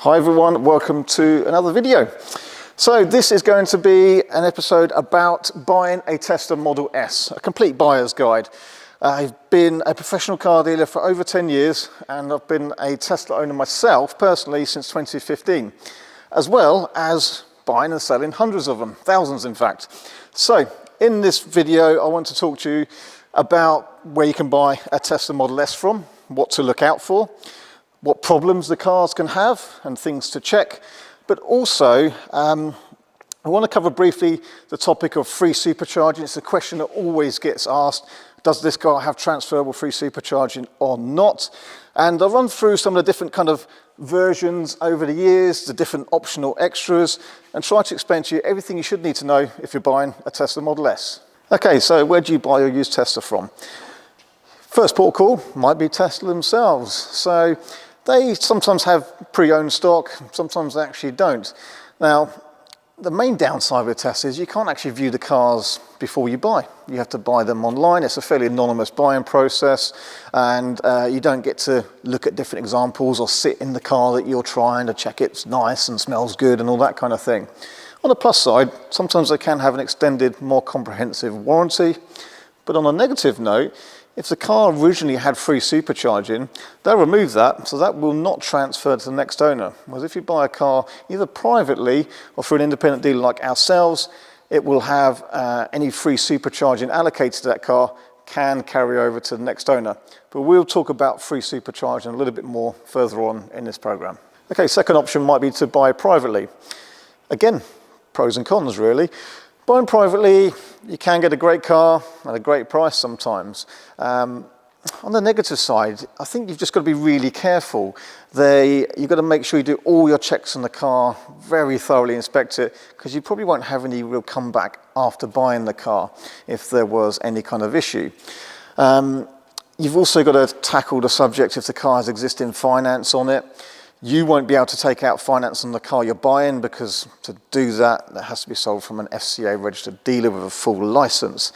Hi everyone, welcome to another video. So this is going to be an episode about buying a Tesla Model S, a complete buyer's guide. I've been a professional car dealer for over 10 years and I've been a Tesla owner myself personally since 2015, as well as buying and selling hundreds of them, thousands in fact. So in this video I want to talk to you about where you can buy a Tesla Model S from, what to look out for, what problems the cars can have and things to check, but also I want to cover briefly the topic of free supercharging. It's a question that always gets asked. Does this car have transferable free supercharging or not? And I'll run through some of the different kind of versions over the years, the different optional extras, and try to explain to you everything you should need to know if you're buying a Tesla Model S. Okay, so where do you buy your used Tesla from? First port of call might be Tesla themselves. So they sometimes have pre-owned stock, sometimes they actually don't. Now, the main downside with Tesla is you can't actually view the cars before you buy. You have to buy them online. It's a fairly anonymous buying process, and you don't get to look at different examples or sit in the car that you're trying to check it's nice and smells good and all that kind of thing. On the plus side, sometimes they can have an extended, more comprehensive warranty. But on a negative note, if the car originally had free supercharging, they'll remove that, so that will not transfer to the next owner. Whereas if you buy a car either privately or through an independent dealer like ourselves, it will have any free supercharging allocated to that car can carry over to the next owner. But we'll talk about free supercharging a little bit more further on in this program. Okay, second option might be to buy privately. Again, pros and cons really. Buying privately, you can get a great car at a great price sometimes. On the negative side, I think you've just got to be really careful. You've got to make sure you do all your checks on the car, very thoroughly inspect it, because you probably won't have any real comeback after buying the car if there was any kind of issue. You've also got to tackle the subject if the car has existing finance on it. You won't be able to take out finance on the car you're buying because to do that, that has to be sold from an FCA registered dealer with a full license.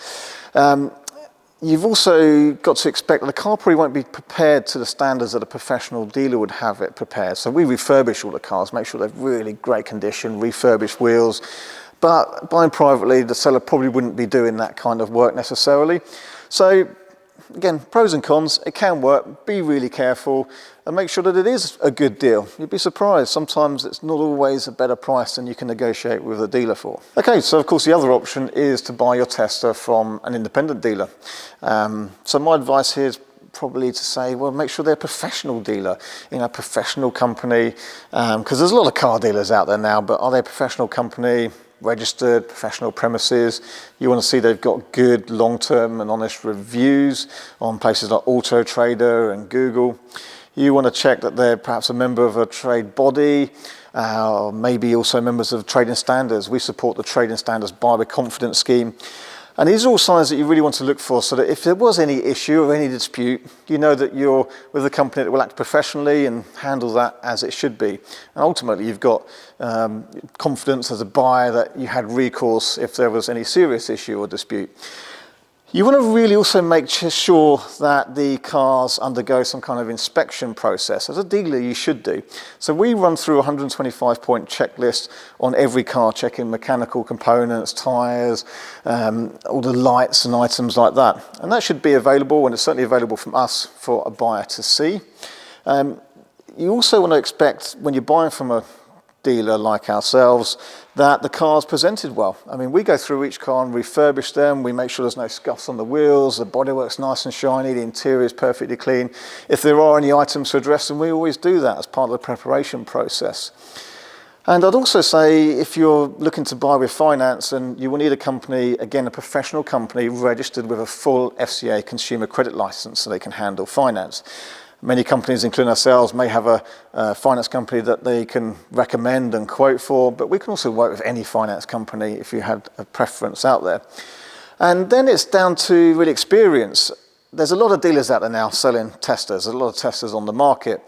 You've also got to expect that the car probably won't be prepared to the standards that a professional dealer would have it prepared. So we refurbish all the cars, make sure they're really great condition, refurbished wheels. But buying privately, the seller probably wouldn't be doing that kind of work necessarily. So again, pros and cons, it can work, be really careful and make sure that it is a good deal. You'd be surprised, sometimes it's not always a better price than you can negotiate with a dealer for. Okay, so of course the other option is to buy your Tesla from an independent dealer. So my advice here is probably to say, well, make sure they're a professional dealer, a professional company, because there's a lot of car dealers out there now, but are they a professional company? Registered, professional premises. You want to see they've got good long-term and honest reviews on places like Auto Trader and Google. You want to check that they're perhaps a member of a trade body, or maybe also members of trading standards. We support the Trading Standards Buy with Confidence scheme. And these are all signs that you really want to look for so that if there was any issue or any dispute, you know that you're with a company that will act professionally and handle that as it should be. And ultimately, you've got confidence as a buyer that you had recourse if there was any serious issue or dispute. You want to really also make sure that the cars undergo some kind of inspection process. As a dealer, you should do. So we run through a 125-point checklist on every car, checking mechanical components, tyres, all the lights and items like that. And that should be available, and it's certainly available from us for a buyer to see. You also want to expect, when you're buying from a dealer like ourselves, that the car's presented well. I mean, we go through each car and refurbish them. We make sure there's no scuffs on the wheels, the bodywork's nice and shiny, the interior is perfectly clean. If there are any items to address them, we always do that as part of the preparation process. And I'd also say if you're looking to buy with finance, and you will need a company, again, a professional company registered with a full FCA consumer credit license so they can handle finance. Many companies, including ourselves, may have a finance company that they can recommend and quote for, but we can also work with any finance company if you had a preference out there. And then it's down to really experience. There's a lot of dealers out there now selling Teslas. There's a lot of Teslas on the market,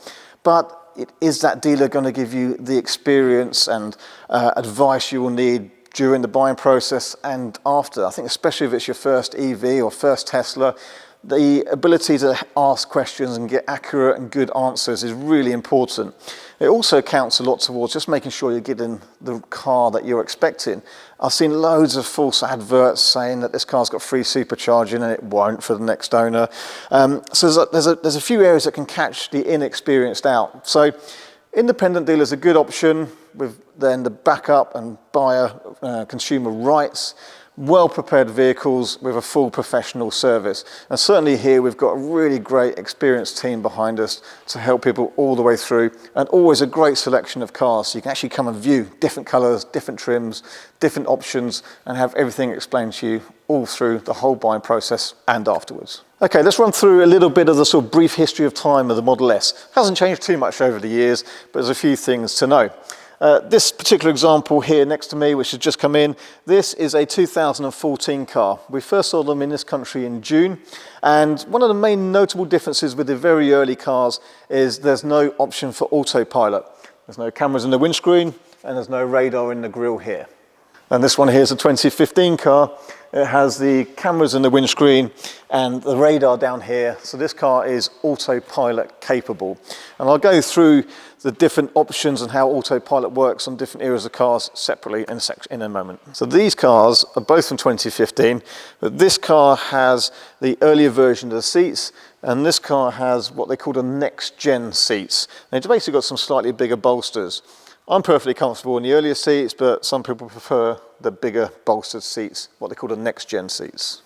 but is that dealer going to give you the experience and advice you will need during the buying process and after? I think especially if it's your first EV or first Tesla, the ability to ask questions and get accurate and good answers is really important. It also counts a lot towards just making sure you're getting the car that you're expecting. I've seen loads of false adverts saying that this car's got free supercharging and it won't for the next owner. So there's a few areas that can catch the inexperienced out. So independent dealers are a good option with then the backup and buyer consumer rights. Well-prepared vehicles with a full professional service. And certainly here we've got a really great experienced team behind us to help people all the way through, and always a great selection of cars. So you can actually come and view different colours, different trims, different options, and have everything explained to you all through the whole buying process and afterwards. Okay, let's run through a little bit of the sort of brief history of time of the Model S. Hasn't changed too much over the years, but there's a few things to know. This particular example here next to me, which has just come in, this is a 2014 car. We first saw them in this country in June, and one of the main notable differences with the very early cars is there's no option for autopilot. There's no cameras in the windscreen, and there's no radar in the grille here. And this one here is a 2015 car. It has the cameras in the windscreen and the radar down here. So this car is autopilot capable. And I'll go through the different options and how autopilot works on different areas of cars separately in a moment. So these cars are both from 2015, but this car has the earlier version of the seats, and this car has what they call the next-gen seats. And it's basically got some slightly bigger bolsters. I'm perfectly comfortable in the earlier seats, but some people prefer the bigger bolstered seats, what they call the next-gen seats.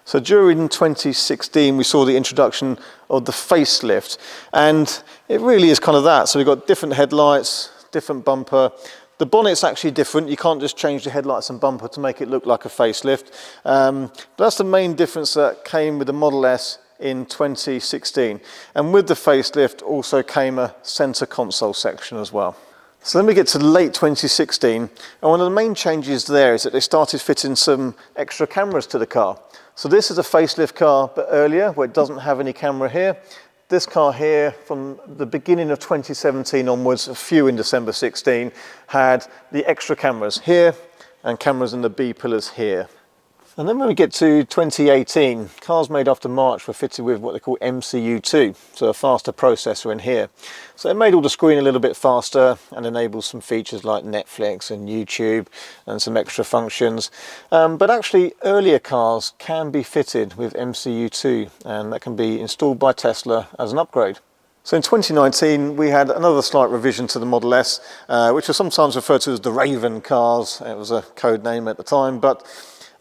So during 2016, we saw the introduction of the facelift, and it really is kind of that. So we've got different headlights, different bumper. The bonnet's actually different. You can't just change the headlights and bumper to make it look like a facelift. But that's the main difference that came with the Model S in 2016. And with the facelift also came a center console section as well. So then we get to late 2016, and one of the main changes there is that they started fitting some extra cameras to the car. So this is a facelift car, but earlier, where it doesn't have any camera here. This car here, from the beginning of 2017 onwards, a few in December 16, had the extra cameras here and cameras in the B pillars here. And then when we get to 2018, cars made after March were fitted with what they call MCU2, so a faster processor in here. So it made all the screen a little bit faster and enables some features like Netflix and YouTube and some extra functions. But actually earlier cars can be fitted with MCU2, and that can be installed by Tesla as an upgrade. So in 2019, we had another slight revision to the Model S, which was sometimes referred to as the Raven cars. It was a code name at the time, but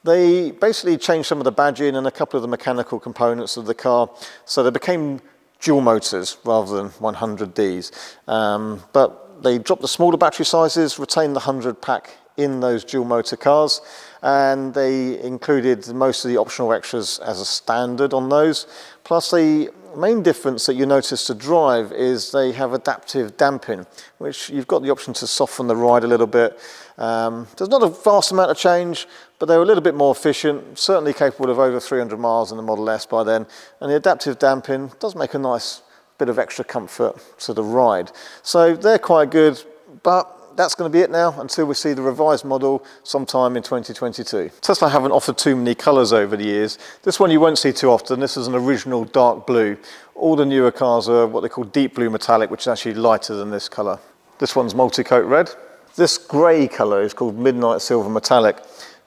they basically changed some of the badging and a couple of the mechanical components of the car, so they became dual motors rather than 100Ds. But they dropped the smaller battery sizes, retained the 100 pack in those dual motor cars, and they included most of the optional extras as a standard on those. Plus the main difference that you notice to drive is they have adaptive damping, which you've got the option to soften the ride a little bit. There's not a vast amount of change, but they're a little bit more efficient, certainly capable of over 300 miles in the Model S by then. And the adaptive damping does make a nice bit of extra comfort to the ride. So they're quite good, but that's going to be it now until we see the revised model sometime in 2022. Tesla haven't offered too many colours over the years. This one you won't see too often. This is an original dark blue. All the newer cars are what they call deep blue metallic, which is actually lighter than this colour. This one's multi-coat red. This grey colour is called midnight silver metallic.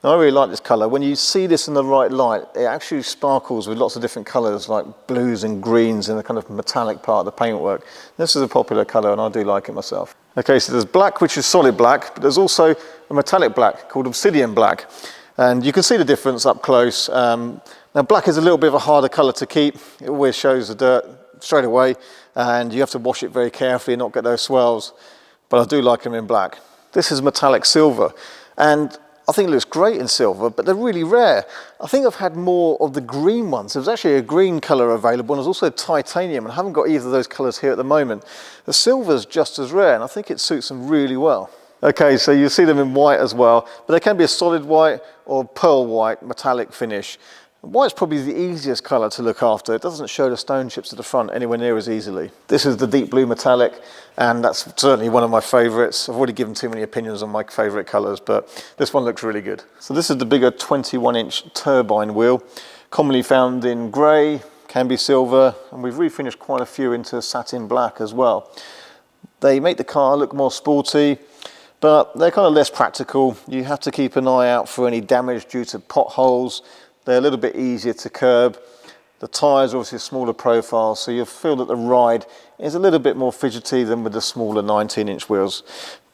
Now, I really like this colour. When you see this in the right light, it actually sparkles with lots of different colours like blues and greens in the kind of metallic part of the paintwork. This is a popular colour and I do like it myself. Okay, so there's black, which is solid black, but there's also a metallic black called obsidian black. And you can see the difference up close. Now, black is a little bit of a harder colour to keep. It always shows the dirt straight away, and you have to wash it very carefully and not get those swells. But I do like them in black. This is metallic silver, and I think it looks great in silver, but they're really rare. I think I've had more of the green ones. There's actually a green colour available, and there's also titanium, and I haven't got either of those colours here at the moment. The silver's just as rare, and I think it suits them really well. Okay, so you see them in white as well, but they can be a solid white or pearl white metallic finish. White's probably the easiest colour to look after. It doesn't show the stone chips at the front anywhere near as easily. This is the deep blue metallic, and that's certainly one of my favourites. I've already given too many opinions on my favourite colours, but this one looks really good. So this is the bigger 21-inch turbine wheel, commonly found in grey, can be silver, and we've refinished quite a few into satin black as well. They make the car look more sporty, but they're kind of less practical. You have to keep an eye out for any damage due to potholes. They're a little bit easier to curb. The tyres are obviously a smaller profile, so you'll feel that the ride is a little bit more fidgety than with the smaller 19-inch wheels.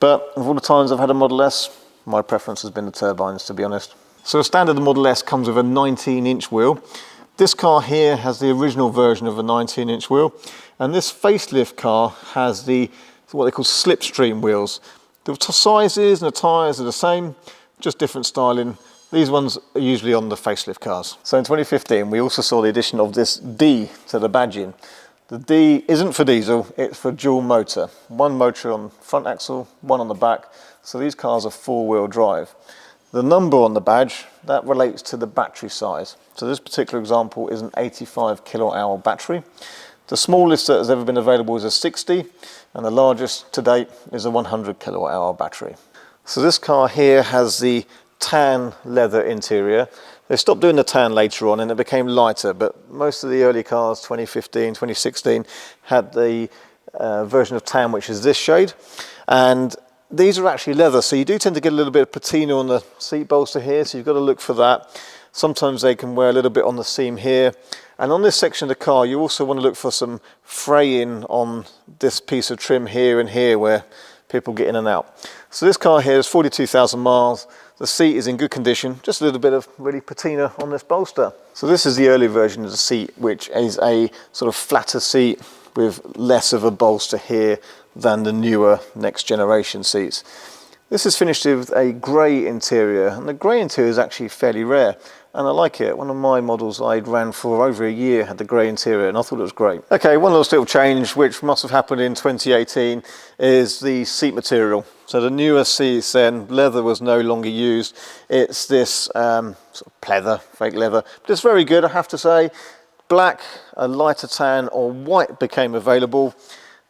But of all the times I've had a Model S, my preference has been the turbines, to be honest. So a standard Model S comes with a 19-inch wheel. This car here has the original version of a 19-inch wheel, and this facelift car has what they call slipstream wheels. The sizes and the tyres are the same, just different styling. These ones are usually on the facelift cars. So in 2015, we also saw the addition of this D to the badging. The D isn't for diesel, it's for dual motor. One motor on the front axle, one on the back. So these cars are four-wheel drive. The number on the badge, that relates to the battery size. So this particular example is an 85 kilowatt-hour battery. The smallest that has ever been available is a 60, and the largest to date is a 100 kilowatt-hour battery. So this car here has the tan leather interior. They stopped doing the tan later on and it became lighter, but most of the early cars, 2015, 2016, had the version of tan which is this shade, and these are actually leather, so you do tend to get a little bit of patina on the seat bolster here, so you've got to look for that. Sometimes they can wear a little bit on the seam here, and on this section of the car you also want to look for some fraying on this piece of trim here and here where people get in and out. So this car here is 42,000 miles. The seat is in good condition, just a little bit of really patina on this bolster. So this is the early version of the seat, which is a sort of flatter seat with less of a bolster here than the newer next generation seats. This is finished with a grey interior, and the grey interior is actually fairly rare, and I like it. One of my models I ran for over a year had the grey interior, and I thought it was great. Okay, one little change which must have happened in 2018 is the seat material. So the newer seats then, leather was no longer used. It's this sort of pleather, fake leather, but it's very good, I have to say. Black, a lighter tan, or white became available.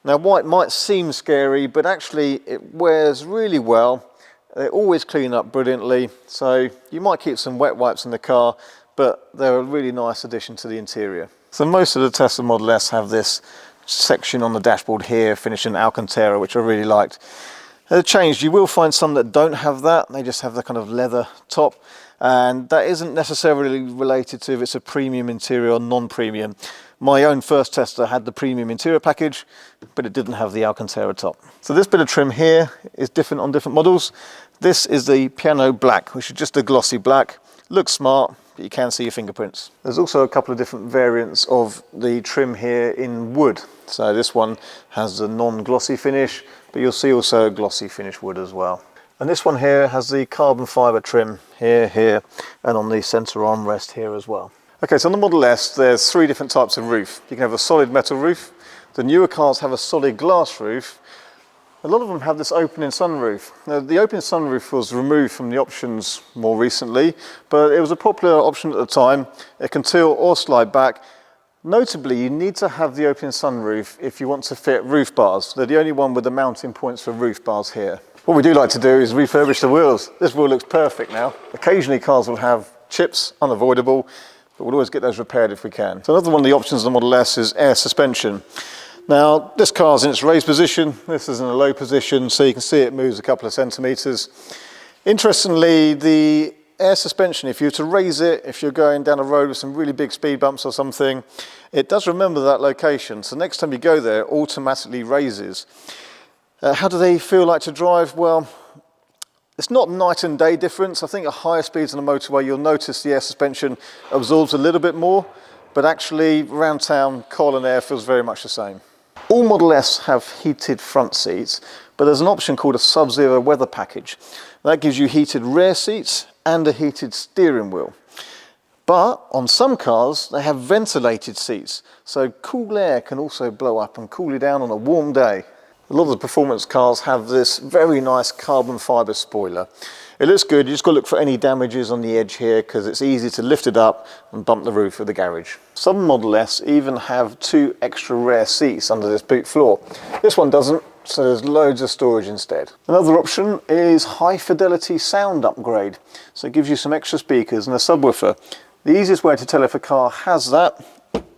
Now white might seem scary, but actually it wears really well. They always clean up brilliantly, so you might keep some wet wipes in the car, but they're a really nice addition to the interior. So most of the Tesla Model S have this section on the dashboard here, finished in Alcantara, which I really liked. They've changed. You will find some that don't have that. They just have the kind of leather top, and that isn't necessarily related to if it's a premium interior or non-premium. My own first Tesla had the premium interior package, but it didn't have the Alcantara top. So this bit of trim here is different on different models. This is the piano black, which is just a glossy black. Looks smart, but you can see your fingerprints. There's also a couple of different variants of the trim here in wood. So this one has a non-glossy finish, but you'll see also a glossy finish wood as well. And this one here has the carbon fibre trim here, and on the centre armrest here as well. Okay, so on the Model S, there's three different types of roof. You can have a solid metal roof. The newer cars have a solid glass roof. A lot of them have this opening sunroof. Now, the opening sunroof was removed from the options more recently, but it was a popular option at the time. It can tilt or slide back. Notably, you need to have the opening sunroof if you want to fit roof bars. They're the only one with the mounting points for roof bars here. What we do like to do is refurbish the wheels. This wheel looks perfect now. Occasionally cars will have chips, unavoidable, but we'll always get those repaired if we can. So another one of the options on the Model S is air suspension. Now, this car's in its raised position, this is in a low position, so you can see it moves a couple of centimetres. Interestingly, the air suspension, if you were to raise it, if you're going down a road with some really big speed bumps or something, it does remember that location. So next time you go there, it automatically raises. How do they feel like to drive? Well, it's not night and day difference. I think at higher speeds on the motorway, you'll notice the air suspension absorbs a little bit more, but actually around town, coil and air feels very much the same. All Model S have heated front seats, but there's an option called a Sub-Zero weather package. That gives you heated rear seats and a heated steering wheel. But on some cars, they have ventilated seats, so cool air can also blow up and cool you down on a warm day. A lot of the performance cars have this very nice carbon fibre spoiler. It looks good, you just got to look for any damages on the edge here because it's easy to lift it up and bump the roof of the garage. Some Model S even have 2 extra rear seats under this boot floor. This one doesn't, so there's loads of storage instead. Another option is high fidelity sound upgrade. So it gives you some extra speakers and a subwoofer. The easiest way to tell if a car has that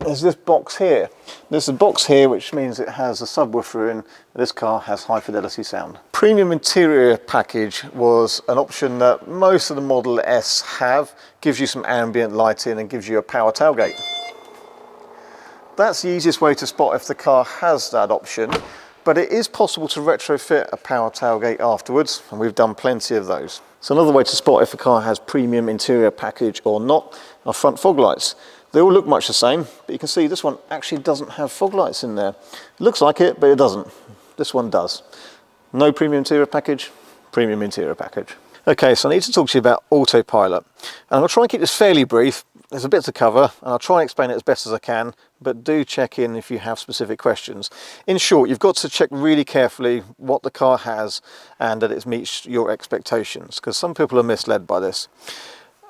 is this box here. There's a box here which means it has a subwoofer in. This car has high fidelity sound. Premium interior package was an option that most of the Model S have. Gives you some ambient lighting and gives you a power tailgate. That's the easiest way to spot if the car has that option, but it is possible to retrofit a power tailgate afterwards, and we've done plenty of those. So another way to spot if a car has premium interior package or not are front fog lights. They all look much the same, but you can see this one actually doesn't have fog lights in there. It looks like it, but it doesn't. This one does. No premium interior package, premium interior package. Okay, so I need to talk to you about Autopilot. And I'm going to try and keep this fairly brief. There's a bit to cover, and I'll try and explain it as best as I can, but do check in if you have specific questions. In short, you've got to check really carefully what the car has and that it meets your expectations, because some people are misled by this.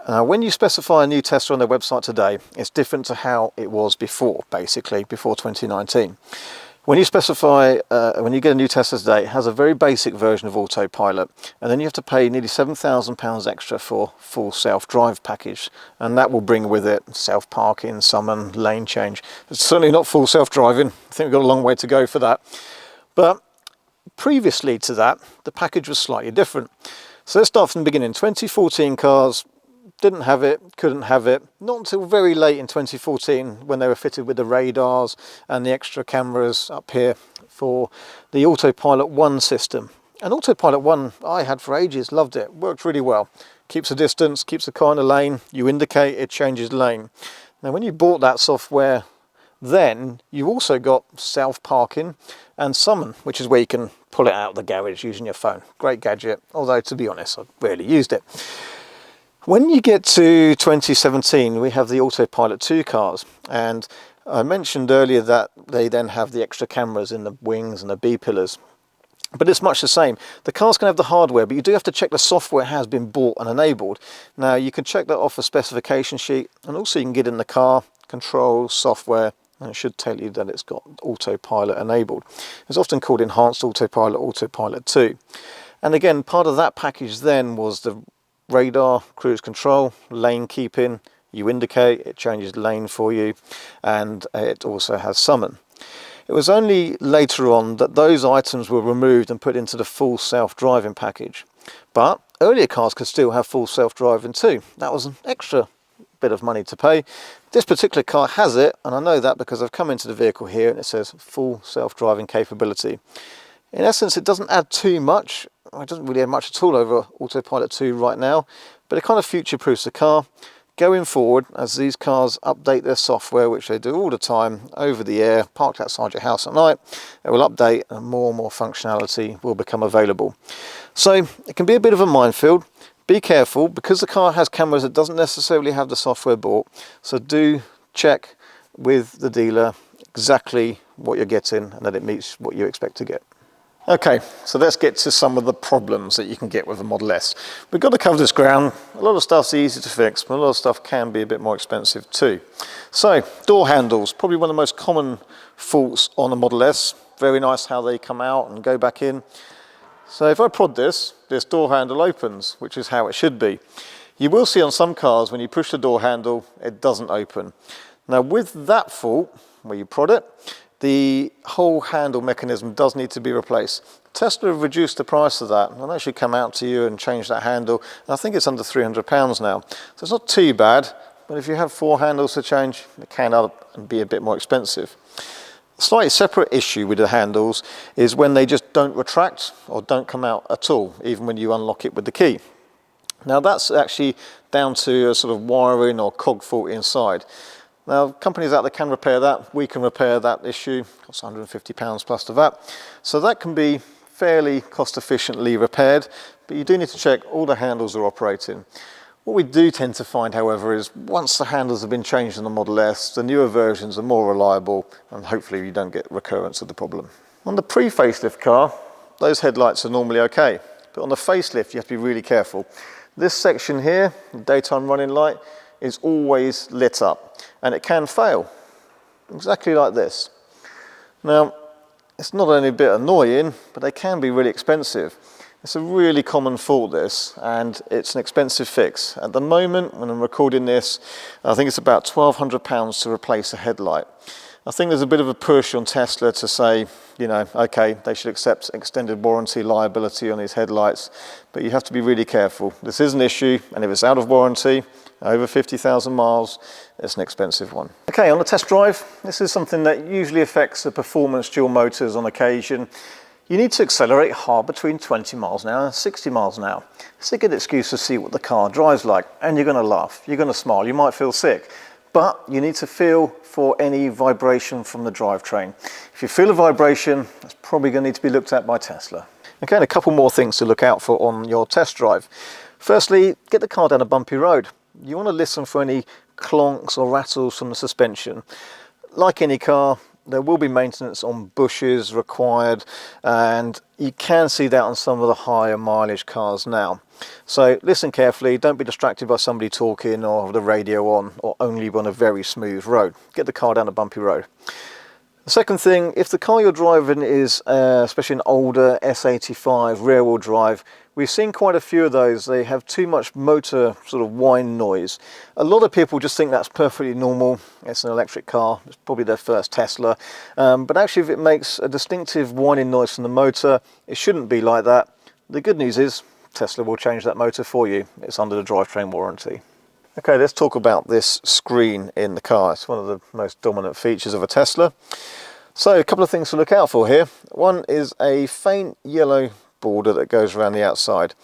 When you specify a new tester on their website today, it's different to how it was before, basically, before 2019. When you specify, when you get a new tester today, it has a very basic version of Autopilot, and then you have to pay nearly £7,000 extra for full self-drive package, and that will bring with it self-parking, summon, lane change. It's certainly not full self-driving. I think we've got a long way to go for that. But previously to that, the package was slightly different. So let's start from the beginning. 2014 cars didn't have it, couldn't have it, not until very late in 2014 when they were fitted with the radars and the extra cameras up here for the Autopilot 1 system. And Autopilot 1 I had for ages, loved it, worked really well. Keeps a distance, keeps the car in a lane, you indicate, it changes lane. Now when you bought that software then, you also got self-parking and summon, which is where you can pull it out of the garage using your phone. Great gadget, although to be honest, I've rarely used it. When you get to 2017, we have the Autopilot 2 cars, and I mentioned earlier that they then have the extra cameras in the wings and the B-pillars. But it's much the same. The cars can have the hardware, but you do have to check the software has been bought and enabled. Now, you can check that off a specification sheet, and also you can get in the car, controls, software, and it should tell you that it's got Autopilot enabled. It's often called Enhanced Autopilot, Autopilot 2. And again, part of that package then was the radar, cruise control, lane keeping, you indicate, it changes lane for you, and it also has summon. It was only later on that those items were removed and put into the full self-driving package. But earlier cars could still have full self-driving too. That was an extra bit of money to pay. This particular car has it, and I know that because I've come into the vehicle here and it says full self-driving capability. In essence, it doesn't add too much. It doesn't really add much at all over Autopilot 2 right now, but it kind of future-proofs the car. Going forward, as these cars update their software, which they do all the time, over the air, parked outside your house at night, it will update and more functionality will become available. So it can be a bit of a minefield. Be careful, because the car has cameras, it doesn't necessarily have the software bought, so do check with the dealer exactly what you're getting and that it meets what you expect to get. Okay, so let's get to some of the problems that you can get with the Model S. We've got to cover this ground. A lot of stuff's easy to fix, but a lot of stuff can be a bit more expensive too. So, door handles, probably one of the most common faults on the Model S. Very nice how they come out and go back in. So if I prod this door handle opens, which is how it should be. You will see on some cars when you push the door handle, it doesn't open. Now with that fault, where you prod it, the whole handle mechanism does need to be replaced. Tesla have reduced the price of that, and they should come out to you and change that handle. And I think it's under £300 now. So it's not too bad, but if you have 4 handles to change, it can add up and be a bit more expensive. A slightly separate issue with the handles is when they just don't retract or don't come out at all, even when you unlock it with the key. Now that's actually down to a sort of wiring or cog fault inside. Now, companies out there can repair that. We can repair that issue. It costs £150 plus the VAT. So that can be fairly cost efficiently repaired, but you do need to check all the handles are operating. What we do tend to find, however, is once the handles have been changed in the Model S, the newer versions are more reliable, and hopefully you don't get recurrence of the problem. On the pre-facelift car, those headlights are normally okay, but on the facelift you have to be really careful. This section here, the daytime running light, is always lit up, and it can fail, exactly like this. Now, it's not only a bit annoying, but they can be really expensive. It's a really common fault, this, and it's an expensive fix. At the moment, when I'm recording this, I think it's about £1,200 to replace a headlight. I think there's a bit of a push on Tesla to say, you know, okay, they should accept extended warranty liability on these headlights, but you have to be really careful. This is an issue, and if it's out of warranty, over 50,000 miles, it's an expensive one. Okay, on the test drive, this is something that usually affects the performance dual motors on occasion. You need to accelerate hard between 20 miles an hour and 60 miles an hour. It's a good excuse to see what the car drives like, and you're going to laugh, you're going to smile, you might feel sick, but you need to feel for any vibration from the drivetrain. If you feel a vibration, that's probably going to need to be looked at by Tesla. Okay, and a couple more things to look out for on your test drive. Firstly, get the car down a bumpy road. You want to listen for any clonks or rattles from the suspension. Like any car, there will be maintenance on bushes required, and you can see that on some of the higher mileage cars now. So listen carefully, don't be distracted by somebody talking or the radio on, or only on a very smooth road. Get the car down a bumpy road. The second thing, if the car you're driving is especially an older S85 rear wheel drive, we've seen quite a few of those. They have too much motor sort of whine noise. A lot of people just think that's perfectly normal. It's an electric car, it's probably their first Tesla. But actually, if it makes a distinctive whining noise from the motor, it shouldn't be like that. The good news is Tesla will change that motor for you. It's under the drivetrain warranty. Okay, let's talk about this screen in the car. It's one of the most dominant features of a Tesla. So a couple of things to look out for here. One is a faint yellow border that goes around the outside.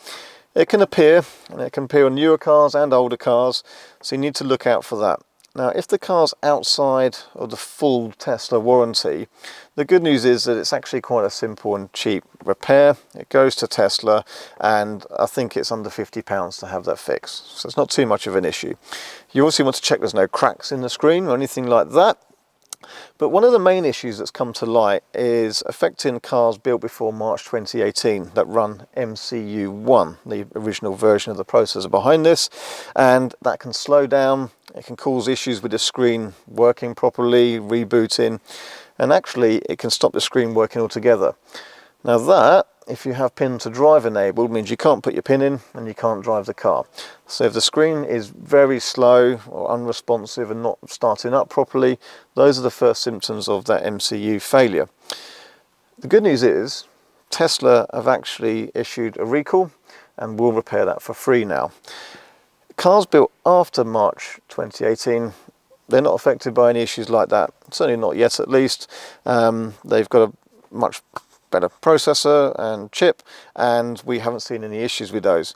It can appear, and it can appear on newer cars and older cars, so you need to look out for that. Now, if the car's outside of the full Tesla warranty, the good news is that it's actually quite a simple and cheap repair. It goes to Tesla, and I think it's under £50 to have that fixed. So it's not too much of an issue. You also want to check there's no cracks in the screen or anything like that. But one of the main issues that's come to light is affecting cars built before March 2018 that run MCU1, the original version of the processor behind this, and that can slow down, it can cause issues with the screen working properly, rebooting, and actually it can stop the screen working altogether. Now that, if you have pin to drive enabled, means you can't put your pin in and you can't drive the car. So if the screen is very slow or unresponsive and not starting up properly, those are the first symptoms of that MCU failure. The good news is Tesla have actually issued a recall and will repair that for free now. Cars built after March 2018, they're not affected by any issues like that, certainly not yet at least. They've got a much better processor and chip, and we haven't seen any issues with those.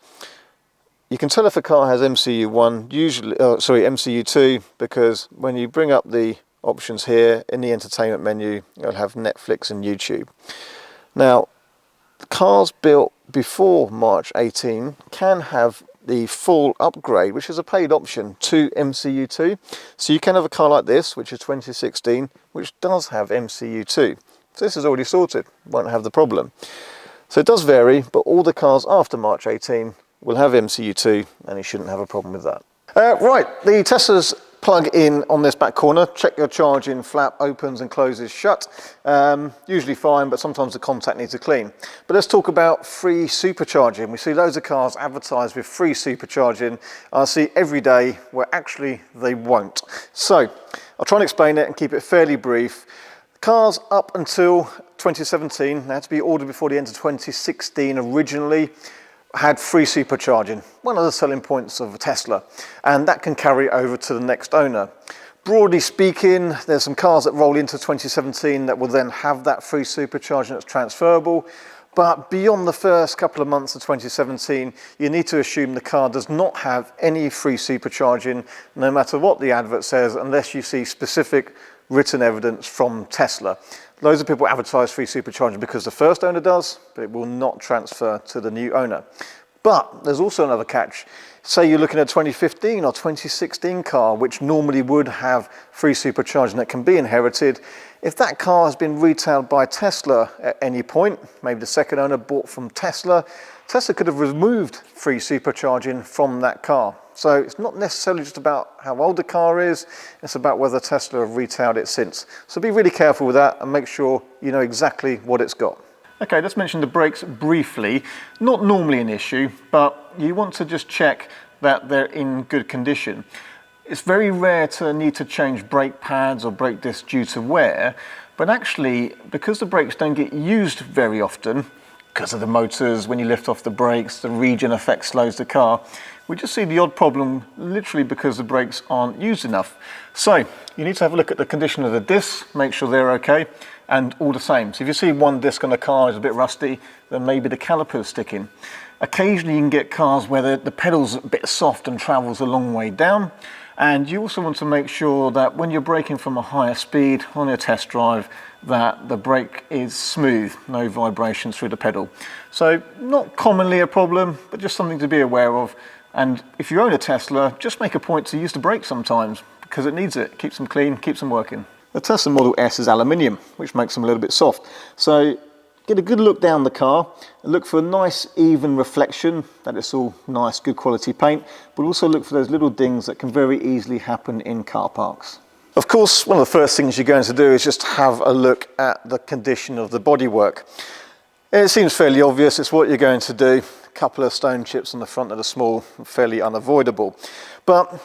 You can tell if a car has MCU1, MCU2, because when you bring up the options here in the entertainment menu, you'll have Netflix and YouTube. Now, cars built before March 18 can have the full upgrade, which is a paid option, to MCU2. So you can have a car like this, which is 2016, which does have MCU2. So this is already sorted, won't have the problem. So it does vary, but all the cars after March 18 will have MCU2, and you shouldn't have a problem with that. Right, the Tesla's plug in on this back corner. Check your charging flap opens and closes shut. Usually fine, but sometimes the contact needs a clean. But let's talk about free supercharging. We see loads of cars advertised with free supercharging. I see every day where actually they won't. So I'll try and explain it and keep it fairly brief. Cars up until 2017, they had to be ordered before the end of 2016 originally, had free supercharging, one of the selling points of a Tesla, and that can carry over to the next owner. Broadly speaking, there's some cars that roll into 2017 that will then have that free supercharging that's transferable, but beyond the first couple of months of 2017, you need to assume the car does not have any free supercharging, no matter what the advert says, unless you see specific written evidence from Tesla. Loads of people advertise free supercharging because the first owner does, but it will not transfer to the new owner. But there's also another catch. Say you're looking at a 2015 or 2016 car, which normally would have free supercharging that can be inherited. If that car has been retailed by Tesla at any point, maybe the second owner bought from Tesla, Tesla could have removed free supercharging from that car. So it's not necessarily just about how old the car is, it's about whether Tesla have retailed it since. So be really careful with that and make sure you know exactly what it's got. Okay, let's mention the brakes briefly. Not normally an issue, but you want to just check that they're in good condition. It's very rare to need to change brake pads or brake discs due to wear, but actually, because the brakes don't get used very often, because of the motors, when you lift off the brakes, the regen effect slows the car, we just see the odd problem literally because the brakes aren't used enough. So you need to have a look at the condition of the discs, make sure they're okay, and all the same. So if you see one disc on a car is a bit rusty, then maybe the caliper's sticking. Occasionally you can get cars where the pedal's a bit soft and travels a long way down. And you also want to make sure that when you're braking from a higher speed on your test drive, that the brake is smooth, no vibrations through the pedal. So not commonly a problem, but just something to be aware of. And if you own a Tesla, just make a point to use the brake sometimes, because it needs it. Keeps them clean, keeps them working. The Tesla Model S is aluminium, which makes them a little bit soft. So get a good look down the car and look for a nice even reflection, that it's all nice, good quality paint, but also look for those little dings that can very easily happen in car parks. Of course, one of the first things you're going to do is just have a look at the condition of the bodywork. It seems fairly obvious, it's what you're going to do. A couple of stone chips on the front of the small, fairly unavoidable. But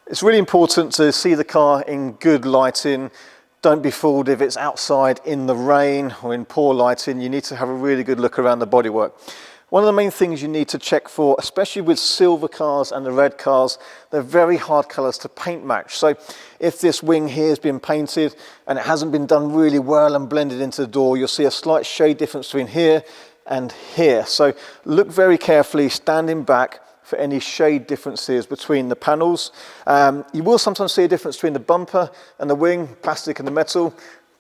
it's really important to see the car in good lighting. Don't be fooled if it's outside in the rain or in poor lighting. You need to have a really good look around the bodywork. One of the main things you need to check for, especially with silver cars and the red cars, they're very hard colours to paint match. So if this wing here has been painted and it hasn't been done really well and blended into the door, you'll see a slight shade difference between here and here. So look very carefully, standing back, for any shade differences between the panels. You will sometimes see a difference between the bumper and the wing, plastic and the metal.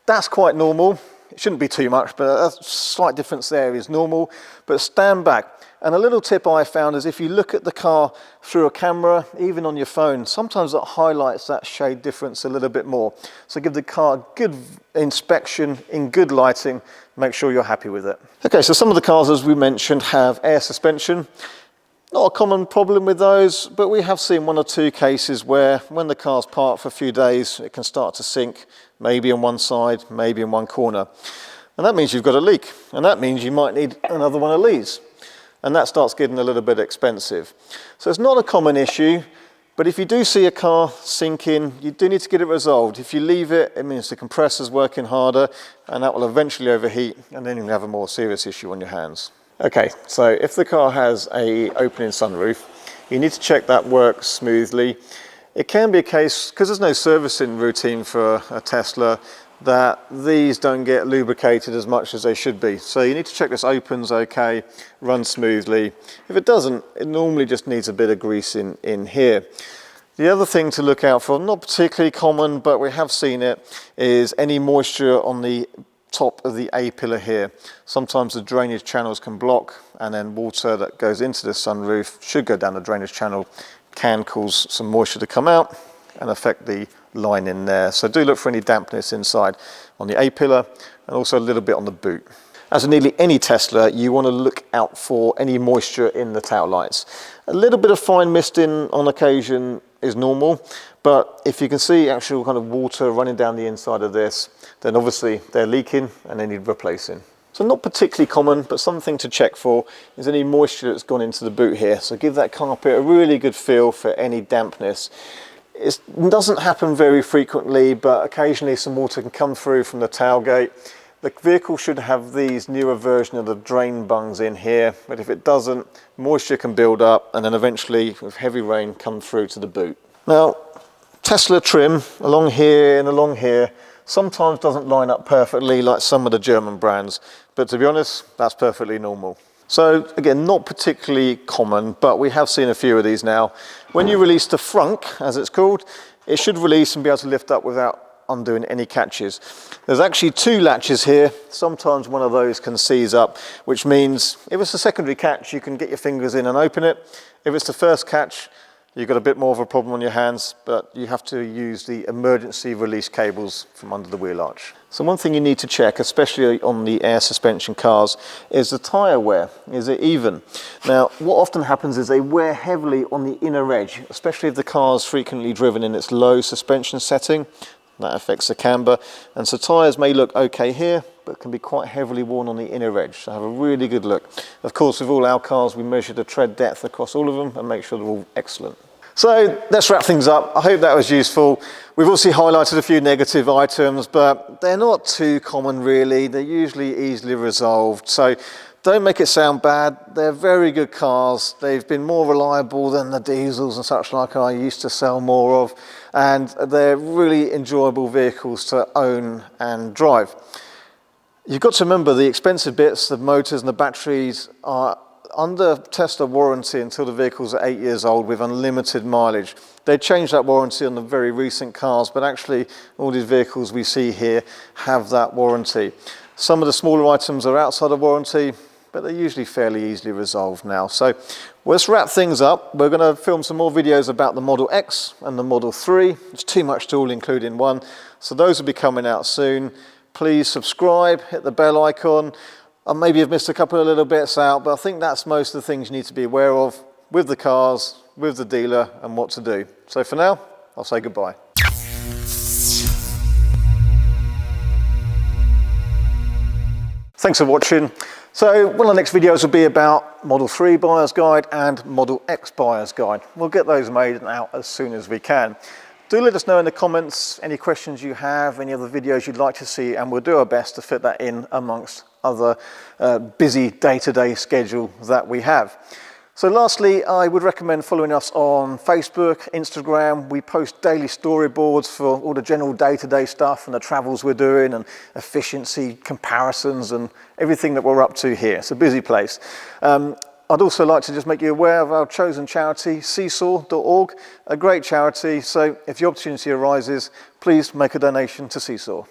That's quite normal. It shouldn't be too much, but a slight difference there is normal. But stand back. And a little tip I found is if you look at the car through a camera, even on your phone, sometimes that highlights that shade difference a little bit more. So give the car a good inspection in good lighting, make sure you're happy with it. Okay, so some of the cars, as we mentioned, have air suspension. Not a common problem with those, but we have seen one or two cases where when the car's parked for a few days, it can start to sink, maybe on one side, maybe in one corner. And that means you've got a leak, and that means you might need another one of these. And that starts getting a little bit expensive. So it's not a common issue, but if you do see a car sinking, you do need to get it resolved. If you leave it, it means the compressor's working harder, and that will eventually overheat, and then you'll have a more serious issue on your hands. Okay, so if the car has an opening sunroof, you need to check that works smoothly. It can be a case, because there's no servicing routine for a Tesla, that these don't get lubricated as much as they should be. So you need to check this opens okay, runs smoothly. If it doesn't, it normally just needs a bit of grease in here. The other thing to look out for, not particularly common, but we have seen it, is any moisture on the top of the A-pillar here. Sometimes the drainage channels can block, and then water that goes into the sunroof should go down the drainage channel, can cause some moisture to come out and affect the line in there. So do look for any dampness inside on the A-pillar and also a little bit on the boot. As with nearly any Tesla, you want to look out for any moisture in the tail lights. A little bit of fine misting on occasion is normal, but if you can see actual kind of water running down the inside of this, then obviously they're leaking and they need replacing. So not particularly common, but something to check for is any moisture that's gone into the boot here. So give that carpet a really good feel for any dampness. It doesn't happen very frequently, but occasionally some water can come through from the tailgate. The vehicle should have these newer version of the drain bungs in here, but if it doesn't, moisture can build up and then eventually with heavy rain come through to the boot. Now, Tesla trim along here and along here sometimes doesn't line up perfectly like some of the German brands, but to be honest, that's perfectly normal. So again, not particularly common, but we have seen a few of these now. When you release the frunk, as it's called, it should release and be able to lift up without undoing any catches. There's actually two latches here. Sometimes one of those can seize up, which means if it's a secondary catch, you can get your fingers in and open it. If it's the first catch, you've got a bit more of a problem on your hands, but you have to use the emergency release cables from under the wheel arch. So one thing you need to check, especially on the air suspension cars, is the tyre wear. Is it even? Now, what often happens is they wear heavily on the inner edge, especially if the car is frequently driven in its low suspension setting. That affects the camber, and so tyres may look okay here, but can be quite heavily worn on the inner edge. So have a really good look. Of course, with all our cars, we measure the tread depth across all of them and make sure they're all excellent. So let's wrap things up. I hope that was useful. We've also highlighted a few negative items, but they're not too common really. They're usually easily resolved. So don't make it sound bad. They're very good cars. They've been more reliable than the diesels and such like I used to sell more of. And they're really enjoyable vehicles to own and drive. You've got to remember the expensive bits, the motors and the batteries are under Tesla warranty until the vehicles are 8 years old with unlimited mileage. They changed that warranty on the very recent cars, but actually all these vehicles we see here have that warranty. Some of the smaller items are outside of warranty, but they're usually fairly easily resolved now. So let's wrap things up. We're going to film some more videos about the Model X and the Model 3. It's too much to all include in one, so those will be coming out soon. Please subscribe, hit the bell icon. I maybe have missed a couple of little bits out, but I think that's most of the things you need to be aware of with the cars, with the dealer, and what to do. So for now, I'll say goodbye. Thanks for watching. So one of the next videos will be about Model 3 Buyer's Guide and Model X Buyer's Guide. We'll get those made and out as soon as we can. Do let us know in the comments any questions you have, any other videos you'd like to see, and we'll do our best to fit that in amongst other busy day-to-day schedule that we have. So lastly, I would recommend following us on Facebook, Instagram. We post daily storyboards for all the general day-to-day stuff and the travels we're doing and efficiency comparisons and everything that we're up to here. It's a busy place. I'd also like to just make you aware of our chosen charity, seesaw.org, a great charity. So if the opportunity arises, please make a donation to Seesaw.